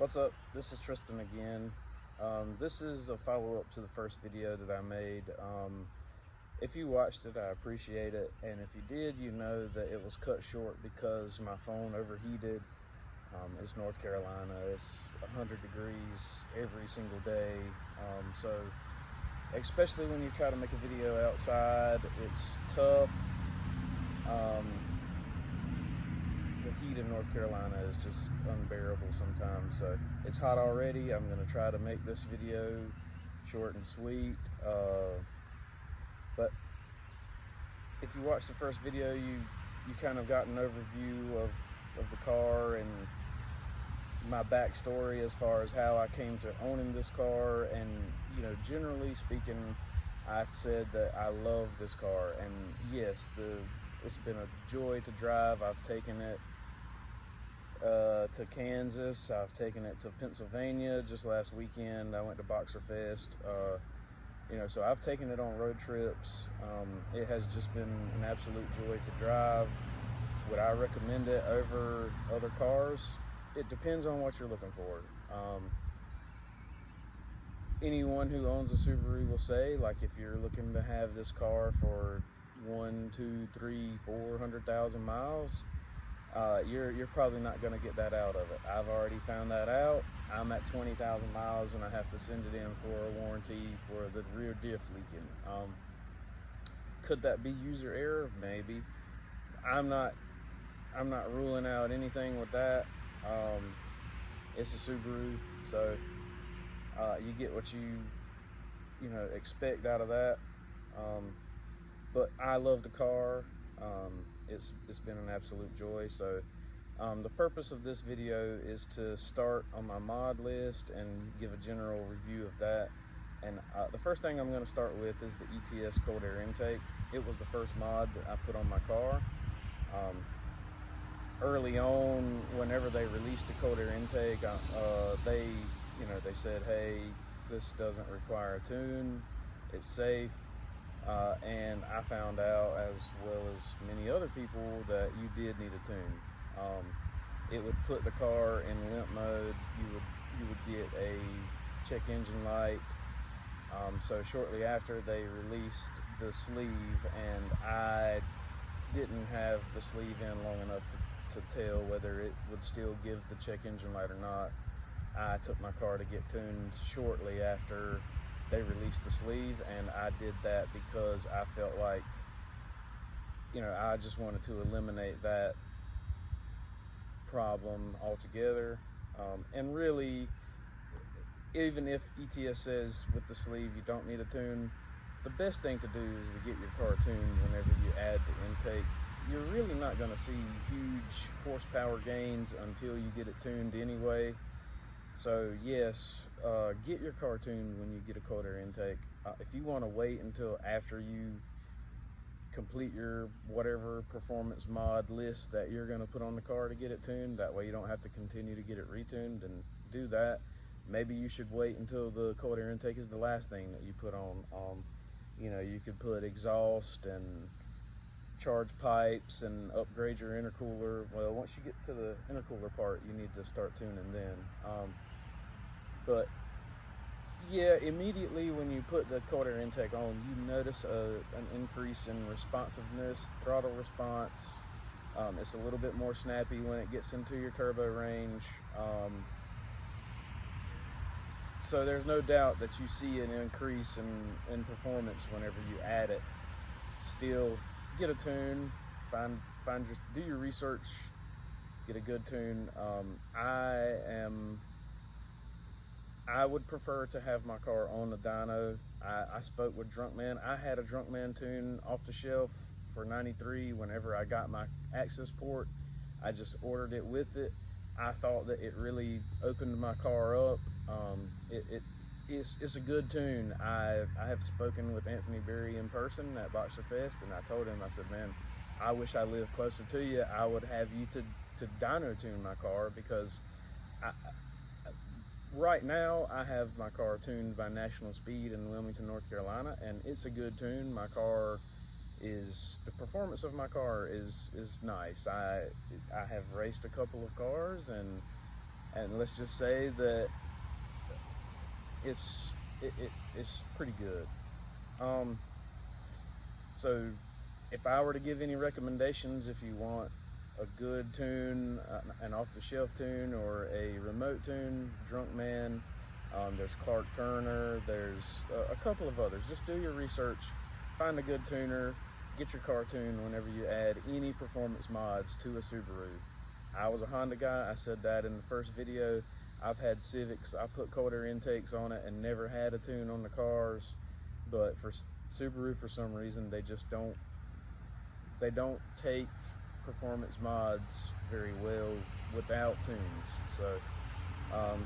What's up? This is Tristan again. This is a follow-up to the first video that I made. If you watched it, I appreciate it, and if you did, you know that it was cut short because my phone overheated. It's North Carolina. It's 100 degrees every single day, so especially when you try to make a video outside, it's tough. The heat in North Carolina is just unbearable sometimes. So it's hot already. I'm going to try to make this video short and sweet. But if you watched the first video, you kind of got an overview of the car and my backstory as far as how I came to owning this car. And generally speaking, I said that I love this car, and yes, it's been a joy to drive. I've taken it to Kansas. I've taken it to Pennsylvania. Just last weekend, I went to Boxer Fest. So I've taken it on road trips. It has just been an absolute joy to drive. Would I recommend it over other cars? It depends on what you're looking for. Anyone who owns a Subaru will say, like, if you're looking to have this car for 1, 2, 3, 400,000 miles, you're probably not going to get that out of it. I've already found that out. I'm at 20,000 miles and I have to send it in for a warranty for the rear diff leaking. Could that be user error? Maybe. I'm not ruling out anything with that. It's a Subaru, so you get what you expect out of that. But I love the car. It's been an absolute joy. So the purpose of this video is to start on my mod list and give a general review of that. And the first thing I'm going to start with is the ETS Cold Air Intake. It was the first mod that I put on my car. Early on, whenever they released the cold air intake, they said, hey, this doesn't require a tune, it's safe. And I found out, as well as many other people, that you did need a tune. It would put the car in limp mode. You would get a check engine light. So shortly after, they released the sleeve, and I didn't have the sleeve in long enough to tell whether it would still give the check engine light or not. I took my car to get tuned shortly after they released the sleeve, and I did that because I felt like, I just wanted to eliminate that problem altogether. And really, even if ETS says with the sleeve you don't need a tune, the best thing to do is to get your car tuned whenever you add the intake. You're really not going to see huge horsepower gains until you get it tuned anyway. So yes, get your car tuned when you get a cold air intake. If you want to wait until after you complete your whatever performance mod list that you're going to put on the car to get it tuned, that way you don't have to continue to get it retuned, and do that. Maybe you should wait until the cold air intake is the last thing that you put on. You could put exhaust and charge pipes and upgrade your intercooler. Well, once you get to the intercooler part, you need to start tuning then. But yeah, immediately when you put the cold air intake on, you notice an increase in responsiveness, throttle response. It's a little bit more snappy when it gets into your turbo range. So there's no doubt that you see an increase in performance whenever you add it. Still, get a tune, do your research, get a good tune. I would prefer to have my car on the dyno. I spoke with Drunkman. I had a Drunkman tune off the shelf for 93 whenever I got my Accessport. I just ordered it with it. I thought that it really opened my car up. It's a good tune. I have spoken with Anthony Berry in person at Boxer Fest, and I told him, I said, man, I wish I lived closer to you. I would have you to dyno tune my car, because right now I have my car tuned by National Speed in Wilmington, North Carolina, and it's a good tune. The performance of my car is nice. I have raced a couple of cars, and and let's just say that it's pretty good. So if I were to give any recommendations, if you want a good tune, an off-the-shelf tune, or a remote tune, Drunk Man, there's Clark Turner, there's a couple of others. Just do your research, find a good tuner, get your car tuned whenever you add any performance mods to a Subaru. I was a Honda guy, I said that in the first video. I've had Civics, I put cold air intakes on it and never had a tune on the cars, but for Subaru, for some reason, they don't take performance mods very well without tunes. So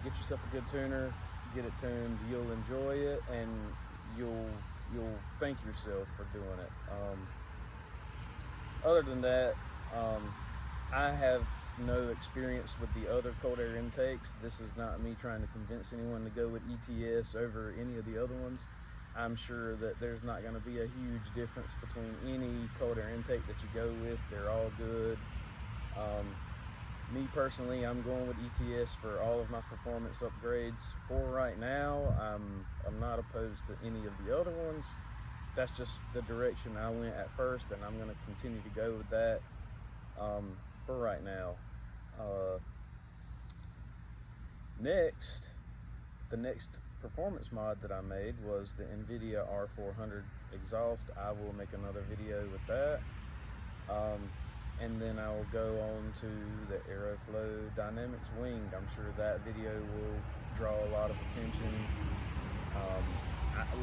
get yourself a good tuner, get it tuned, you'll enjoy it, and you'll thank yourself for doing it. Other than that, I have no experience with the other cold air intakes. This is not me trying to convince anyone to go with ETS over any of the other ones. I'm sure that there's not going to be a huge difference between any cold air intake that you go with. They're all good. Me personally, I'm going with ETS for all of my performance upgrades. For right now, I'm not opposed to any of the other ones. That's just the direction I went at first, and I'm going to continue to go with that for right now. The next performance mod that I made was the Invidia R400 exhaust. I will make another video with that. And then I will go on to the Aeroflow Dynamics wing. I'm sure that video will draw a lot of attention.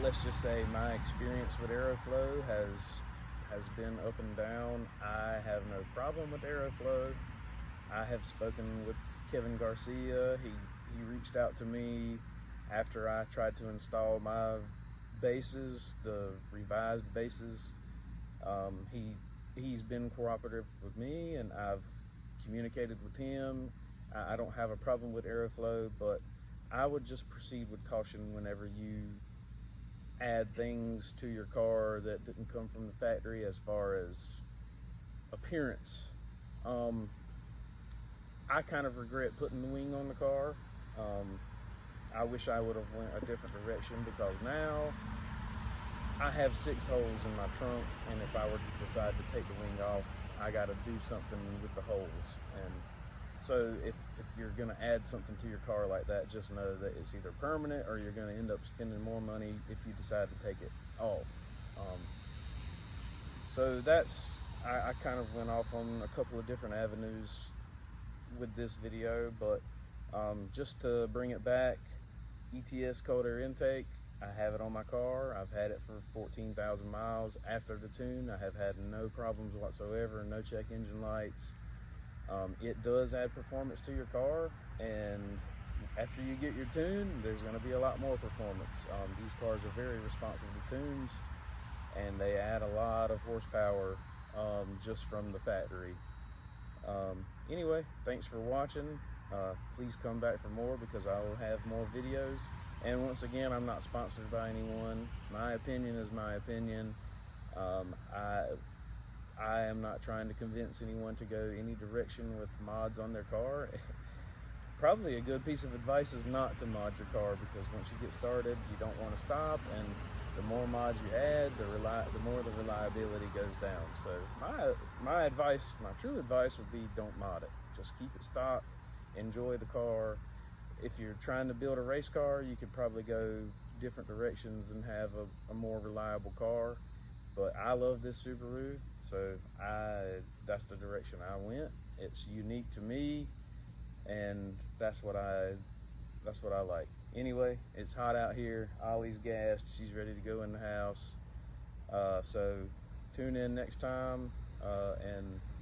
Let's just say my experience with Aeroflow has been up and down. I have no problem with Aeroflow. I have spoken with Kevin Garcia. He reached out to me after I tried to install my bases, the revised bases. He's been cooperative with me, and I've communicated with him. I don't have a problem with Aeroflow, but I would just proceed with caution whenever you add things to your car that didn't come from the factory as far as appearance. I kind of regret putting the wing on the car. I wish I would have went a different direction, because now I have 6 holes in my trunk, and if I were to decide to take the wing off, I got to do something with the holes. And so if you're going to add something to your car like that, just know that it's either permanent or you're going to end up spending more money if you decide to take it off. So I kind of went off on a couple of different avenues with this video, but just to bring it back, ETS Cold Air Intake, I have it on my car. I've had it for 14,000 miles. After the tune, I have had no problems whatsoever, no check engine lights. It does add performance to your car, and after you get your tune, there's going to be a lot more performance. These cars are very responsive to tunes, and they add a lot of horsepower just from the factory. Anyway, thanks for watching. Please come back for more, because I will have more videos. And once again, I'm not sponsored by anyone. My opinion is my opinion. I am not trying to convince anyone to go any direction with mods on their car. Probably a good piece of advice is not to mod your car, because once you get started, you don't want to stop, and the more mods you add, the more the reliability goes down. So my advice, my true advice would be, don't mod it. Just keep it stock, enjoy the car. If you're trying to build a race car, you could probably go different directions and have a more reliable car. But I love this Subaru, so that's the direction I went. It's unique to me, and that's what I like. Anyway, it's hot out here. Ollie's gassed. She's ready to go in the house. So tune in next time, and